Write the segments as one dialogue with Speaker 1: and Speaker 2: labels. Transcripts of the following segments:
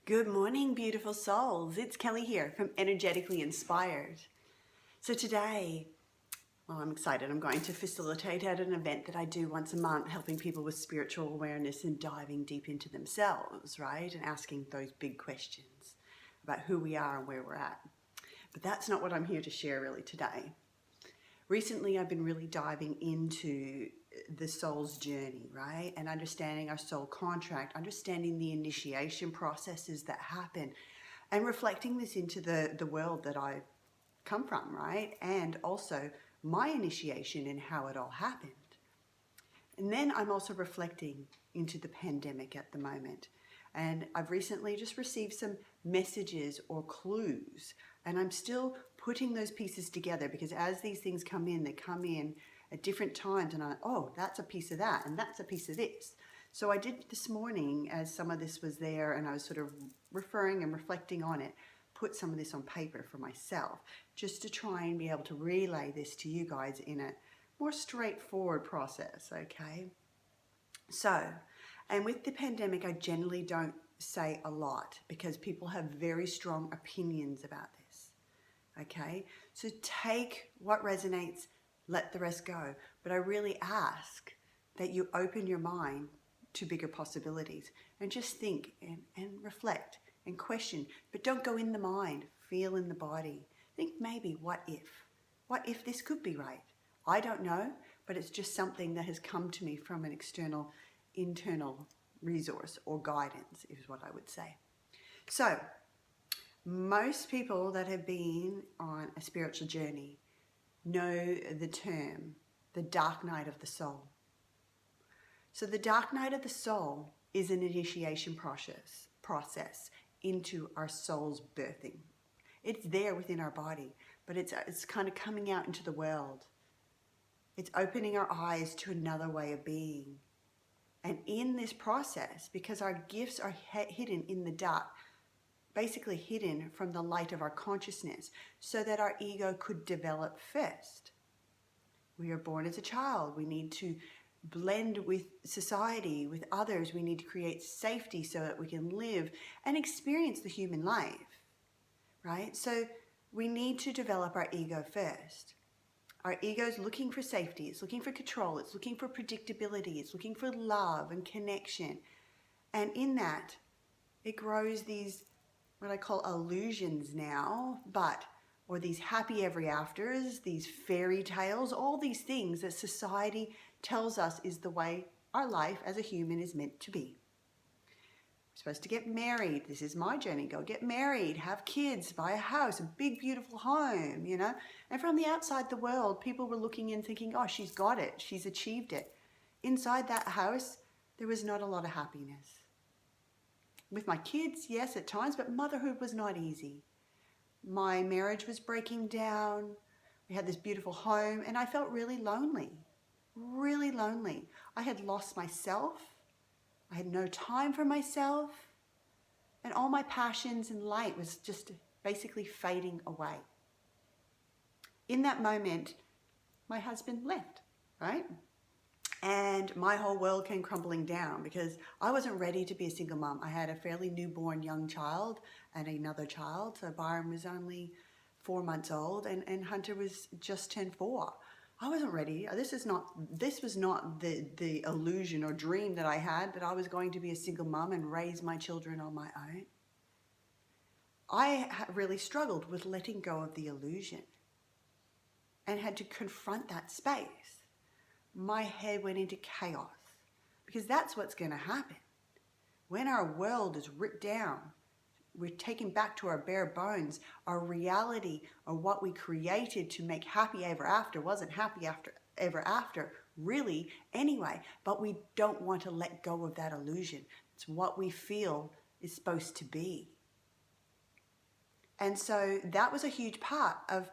Speaker 1: Good morning, beautiful souls. It's Kelly here from Energetically Inspired. So today, I'm excited. I'm going to facilitate at an event that I do once a month, helping people with spiritual awareness and diving deep into themselves, right? And asking those big questions about who we are and where we're at. But that's not what I'm here to share really today. Recently, I've been really diving into the soul's journey, right? And understanding our soul contract, understanding the initiation processes that happen, and reflecting this into the world that I come from, right? And also my initiation and how it all happened. And then I'm also reflecting into the pandemic at the moment. And I've recently just received some messages or clues, and I'm still putting those pieces together because as these things come in, they come in at different times, and that's a piece of that, and that's a piece of this. So I did this morning, as some of this was there, and I was sort of referring and reflecting on it, put some of this on paper for myself, just to try and be able to relay this to you guys in a more straightforward process, okay? So, and with the pandemic, I generally don't say a lot because people have very strong opinions about this, okay? So take what resonates, let the rest go. But I really ask that you open your mind to bigger possibilities and just think and reflect and question, but don't go in the mind, feel in the body. Think maybe, what if? What if this could be right? I don't know, but it's just something that has come to me from an external, internal resource or guidance is what I would say. So, most people that have been on a spiritual journey know the term, the dark night of the soul. So the dark night of the soul is an initiation process into our soul's birthing. It's there within our body, but it's kind of coming out into the world. It's opening our eyes to another way of being. And in this process, because our gifts are hidden in the dark, basically hidden from the light of our consciousness, so that our ego could develop first. We are born as a child. We need to blend with society, with others. We need to create safety so that we can live and experience the human life, right? So we need to develop our ego first. Our ego is looking for safety, it's looking for control, it's looking for predictability, it's looking for love and connection. And in that, it grows these, what I call illusions now, or these happy ever afters, these fairy tales, all these things that society tells us is the way our life as a human is meant to be. We're supposed to get married. This is my journey. Go get married, have kids, buy a house, a big, beautiful home, you know. And from the outside the world, people were looking in thinking, oh, she's got it. She's achieved it. Inside that house, there was not a lot of happiness. With my kids, yes, at times, but motherhood was not easy. My marriage was breaking down. We had this beautiful home, and I felt really lonely, really lonely. I had lost myself. I had no time for myself, and all my passions and light was just basically fading away. In that moment, my husband left, right? And my whole world came crumbling down because I wasn't ready to be a single mom. I had a fairly newborn young child and another child. So Byron was only 4 months old and Hunter was just turned 4. I wasn't ready. This was not the illusion or dream that I had, that I was going to be a single mom and raise my children on my own. I really struggled with letting go of the illusion and had to confront that space. My head went into chaos because that's what's going to happen. When our world is ripped down, we're taken back to our bare bones. Our reality, or what we created to make happy ever after, wasn't happy ever after, really, anyway. But we don't want to let go of that illusion. It's what we feel is supposed to be. And so that was a huge part of,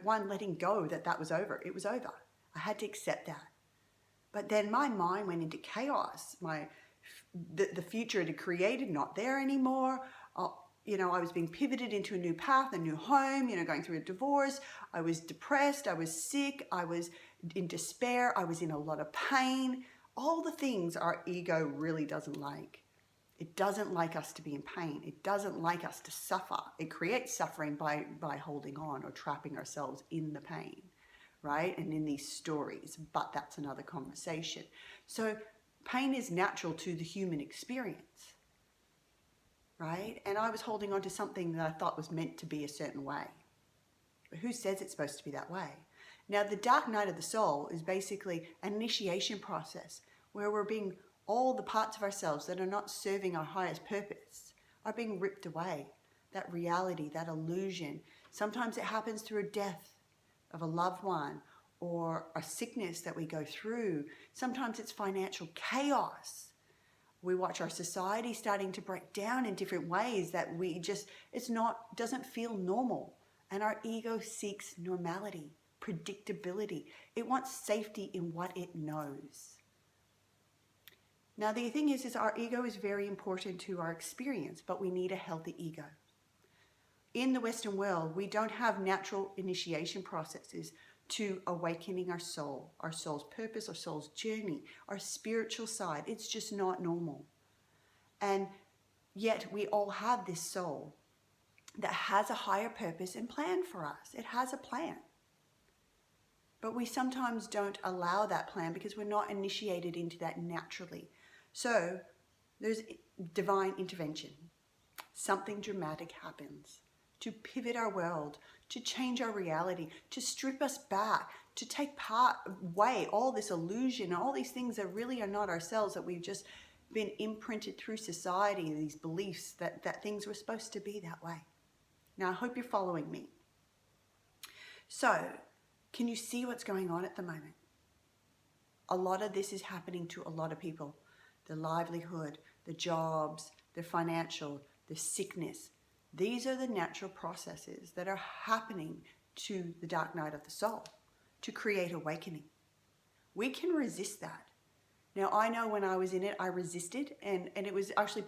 Speaker 1: one, letting go that was over. It was over. I had to accept that. But then my mind went into chaos. The future it had created, not there anymore. I was being pivoted into a new path, a new home, going through a divorce. I was depressed, I was sick, I was in despair, I was in a lot of pain. All the things our ego really doesn't like. It doesn't like us to be in pain. It doesn't like us to suffer. It creates suffering by holding on or trapping ourselves in the pain, right? And in these stories, but that's another conversation. So pain is natural to the human experience, right? And I was holding on to something that I thought was meant to be a certain way. But who says it's supposed to be that way? Now, the dark night of the soul is basically an initiation process where all the parts of ourselves that are not serving our highest purpose are being ripped away. That reality, that illusion. Sometimes it happens through a death of a loved one or a sickness that we go through. Sometimes it's financial chaos. We watch our society starting to break down in different ways that doesn't feel normal. And our ego seeks normality, predictability. It wants safety in what it knows. Now, the thing is our ego is very important to our experience, but we need a healthy ego. In the Western world, we don't have natural initiation processes to awakening our soul's purpose, our soul's journey, our spiritual side. It's just not normal. And yet we all have this soul that has a higher purpose and plan for us. It has a plan. But we sometimes don't allow that plan because we're not initiated into that naturally. So there's divine intervention. Something dramatic happens to pivot our world, to change our reality, to strip us back, to take away all this illusion, all these things that really are not ourselves, that we've just been imprinted through society, these beliefs that things were supposed to be that way. Now, I hope you're following me. So, can you see what's going on at the moment? A lot of this is happening to a lot of people. Their livelihood, their jobs, their financial, their sickness. These are the natural processes that are happening to the dark night of the soul to create awakening. We can resist that. Now, I know when I was in it, I resisted, and it was actually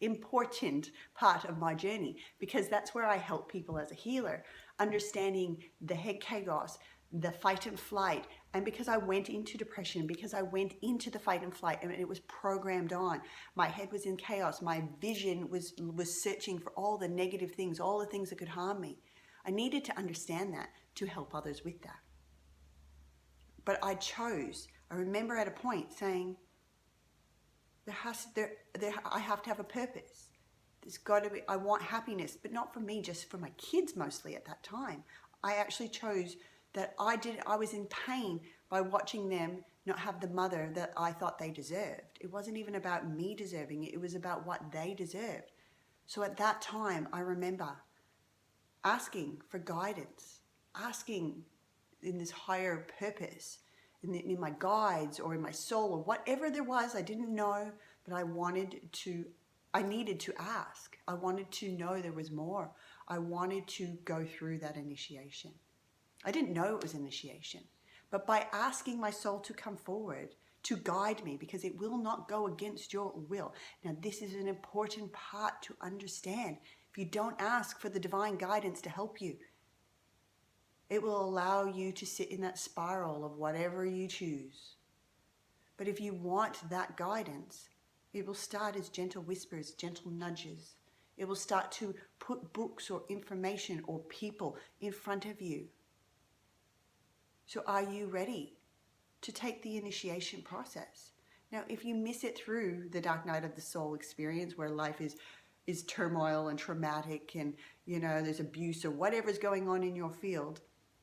Speaker 1: important part of my journey, because that's where I help people as a healer, understanding the head chaos, the fight and flight. And because I went into depression, because I went into the fight and flight, and it was programmed on, my head was in chaos, my vision was searching for all the negative things, all the things that could harm me. I needed to understand that to help others with that. But I remember at a point saying, I have to have a purpose. There's got to be, I want happiness, but not for me, just for my kids mostly at that time. I actually chose that I was in pain by watching them not have the mother that I thought they deserved. It wasn't even about me deserving it. It was about what they deserved. So at that time, I remember asking for guidance, asking in this higher purpose, in my guides or in my soul or whatever there was, I didn't know, but I needed to ask. I wanted to know there was more. I wanted to go through that initiation. I didn't know it was initiation, but by asking my soul to come forward, to guide me, because it will not go against your will. Now, this is an important part to understand. If you don't ask for the divine guidance to help you, it will allow you to sit in that spiral of whatever you choose. But if you want that guidance, it will start as gentle whispers, gentle nudges. It will start to put books or information or people in front of you. So are you ready to take the initiation process? Now, if you miss it through the dark night of the soul experience, where life is turmoil and traumatic, and there's abuse or whatever's going on in your field,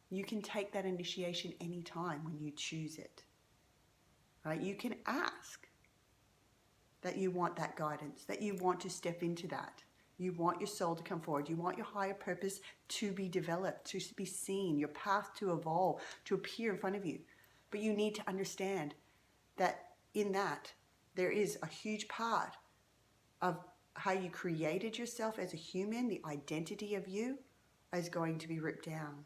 Speaker 1: you can take that initiation anytime when you choose it. Right? You can ask that you want that guidance, that you want to step into that. You want your soul to come forward. You want your higher purpose to be developed, to be seen, your path to evolve, to appear in front of you. But you need to understand that in that, there is a huge part of how you created yourself as a human, the identity of you, is going to be ripped down.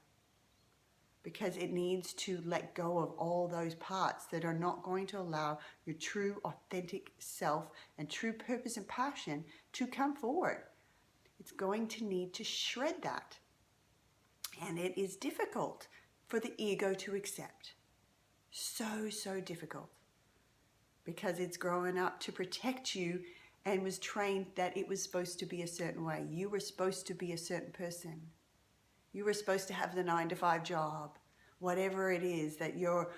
Speaker 1: Because it needs to let go of all those parts that are not going to allow your true, authentic self and true purpose and passion to come forward. It's going to need to shred that. And it is difficult for the ego to accept. So difficult. because it's grown up to protect you and was trained that it was supposed to be a certain way. You were supposed to be a certain person. You were supposed to have the 9-to-5 job, whatever it is that your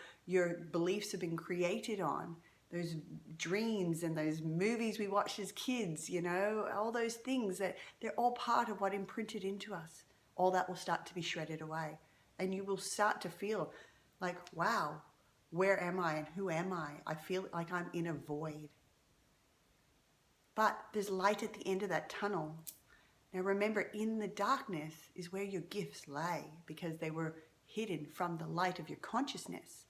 Speaker 1: beliefs have been created on. Those dreams and those movies we watched as kids, you know, all those things, that they're all part of what imprinted into us. All that will start to be shredded away. And you will start to feel like, wow, where am I and who am I? I feel like I'm in a void. But there's light at the end of that tunnel. Now remember, in the darkness is where your gifts lay, because they were hidden from the light of your consciousness.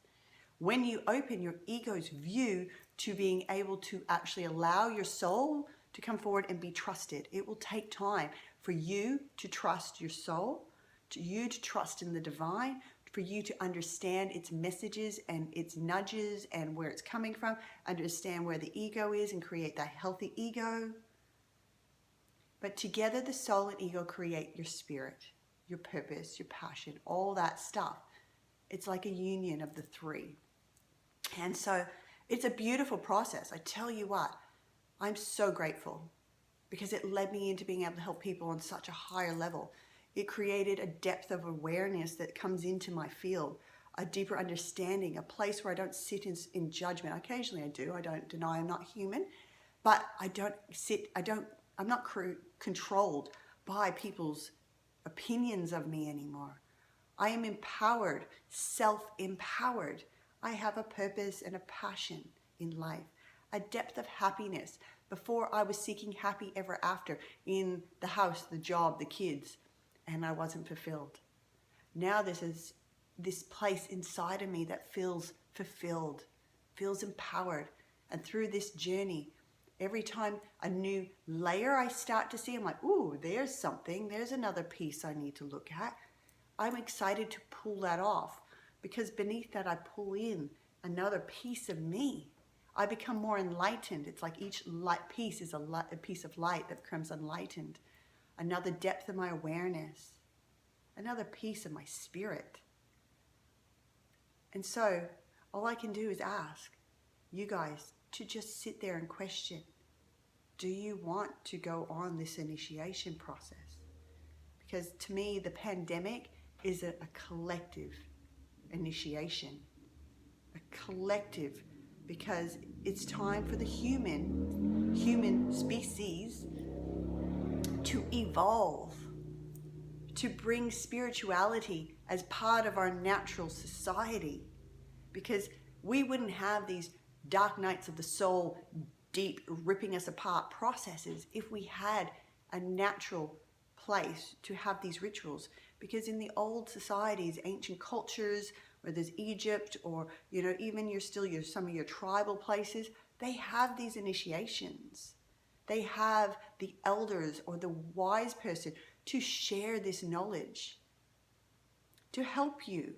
Speaker 1: When you open your ego's view to being able to actually allow your soul to come forward and be trusted, it will take time for you to trust your soul, to you to trust in the divine, for you to understand its messages and its nudges and where it's coming from, understand where the ego is and create that healthy ego. But together the soul and ego create your spirit, your purpose, your passion, all that stuff. It's like a union of the three. And so it's a beautiful process. I tell you what, I'm so grateful because it led me into being able to help people on such a higher level. It created a depth of awareness that comes into my field, a deeper understanding, a place where I don't sit in judgment. Occasionally I do. I don't deny I'm not human, but I'm not controlled by people's opinions of me anymore. I am empowered, self-empowered. I have a purpose and a passion in life, a depth of happiness. Before I was seeking happy ever after in the house, the job, the kids, and I wasn't fulfilled. Now this is this place inside of me that feels fulfilled, feels empowered. And through this journey, every time a new layer I start to see, I'm like, ooh, there's something, there's another piece I need to look at. I'm excited to pull that off, because beneath that I pull in another piece of me. I become more enlightened. It's like each light piece is a piece of light that becomes enlightened. Another depth of my awareness, another piece of my spirit. And so all I can do is ask you guys to just sit there and question, do you want to go on this initiation process? Because to me, the pandemic is a collective initiation, a collective, because it's time for the human species to evolve, to bring spirituality as part of our natural society, because we wouldn't have these dark nights of the soul, deep ripping us apart processes if we had a natural place to have these rituals. Because in the old societies, ancient cultures, whether it's Egypt or, you know, even some of your tribal places, they have these initiations. They have the elders or the wise person to share this knowledge, to help you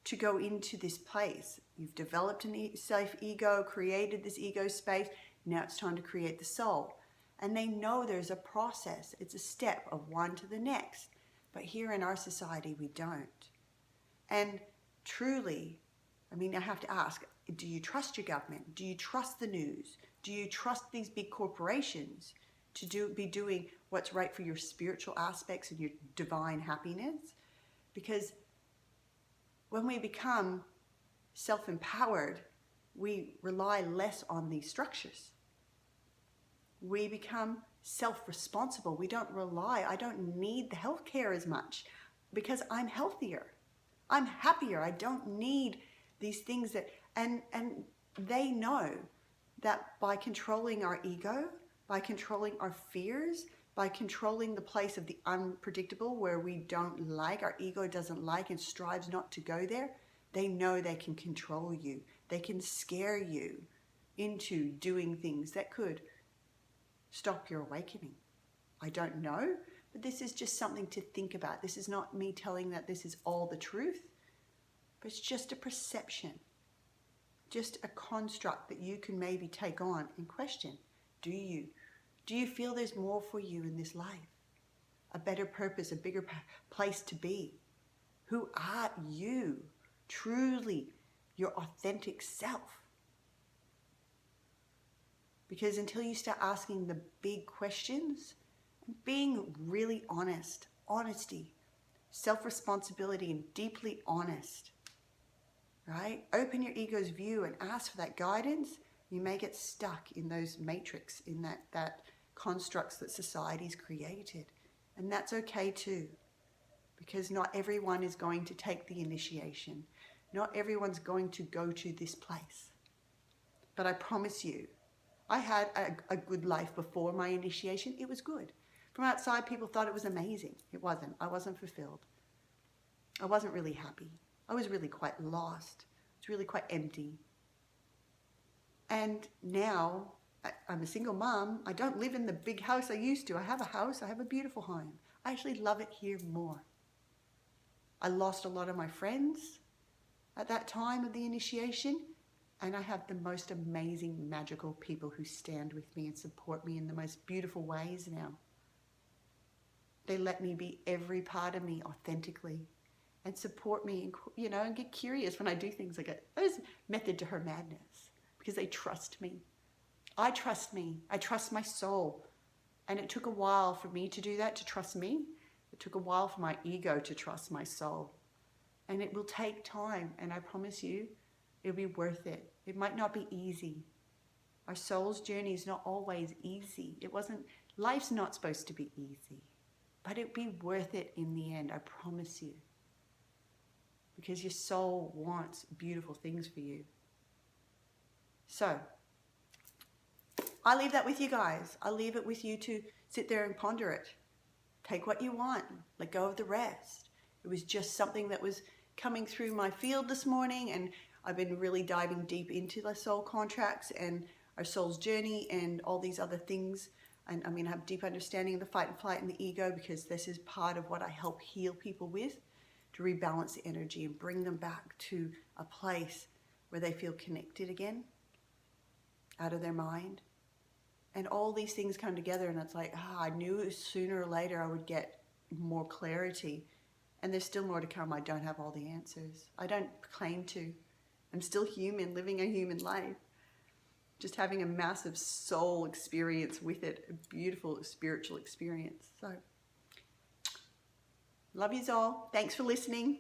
Speaker 1: to go into this place. You've developed a safe ego, created this ego space. Now it's time to create the soul. And they know there's a process. It's a step of one to the next. But here in our society, we don't. And truly, I mean, I have to ask, do you trust your government? Do you trust the news? Do you trust these big corporations to be doing what's right for your spiritual aspects and your divine happiness? Because when we become self-empowered, we rely less on these structures. We become self-responsible. I don't need the healthcare as much because I'm healthier. I'm happier. I don't need these things that, and they know that by controlling our ego, by controlling our fears, by controlling the place of the unpredictable where we don't like, our ego doesn't like and strives not to go there, they know they can control you. They can scare you into doing things that could stop your awakening. I don't know, but this is just something to think about. This is not me telling that this is all the truth, but it's just a perception, just a construct that you can maybe take on and question. Do you feel there's more for you in this life? A better purpose, a bigger place to be? Who are you? Truly, your authentic self. Because until you start asking the big questions, being really honest, honesty, self-responsibility, and deeply honest, right? Open your ego's view and ask for that guidance. You may get stuck in those matrix, in that constructs that society's created. And that's okay too, because not everyone is going to take the initiation. Not everyone's going to go to this place. But I promise you, I had a good life before my initiation. It was good. From outside, people thought it was amazing. It wasn't. I wasn't fulfilled. I wasn't really happy. I was really quite lost. I was really quite empty. And now I'm a single mom. I don't live in the big house I used to. I have a house. I have a beautiful home. I actually love it here more. I lost a lot of my friends at that time of the initiation. And I have the most amazing, magical people who stand with me and support me in the most beautiful ways now. They let me be every part of me authentically and support me, and get curious when I do things like that. There's method to her madness because they trust me. I trust me. I trust my soul. And it took a while for me to do that, to trust me. It took a while for my ego to trust my soul. And it will take time. And I promise you, it'll be worth it. It might not be easy. Our soul's journey is not always easy. Life's not supposed to be easy. But it'll be worth it in the end, I promise you. Because your soul wants beautiful things for you. So, I leave that with you guys. I leave it with you to sit there and ponder it. Take what you want. Let go of the rest. It was just something that was coming through my field this morning, and I've been really diving deep into the soul contracts and our soul's journey and all these other things. And I'm going to have deep understanding of the fight and flight and the ego, because this is part of what I help heal people with, to rebalance the energy and bring them back to a place where they feel connected again, out of their mind. And all these things come together, and it's like, I knew sooner or later I would get more clarity. And there's still more to come. I don't have all the answers. I don't claim to. I'm still human, living a human life. Just having a massive soul experience with it, a beautiful spiritual experience. So, love yous all. Thanks for listening.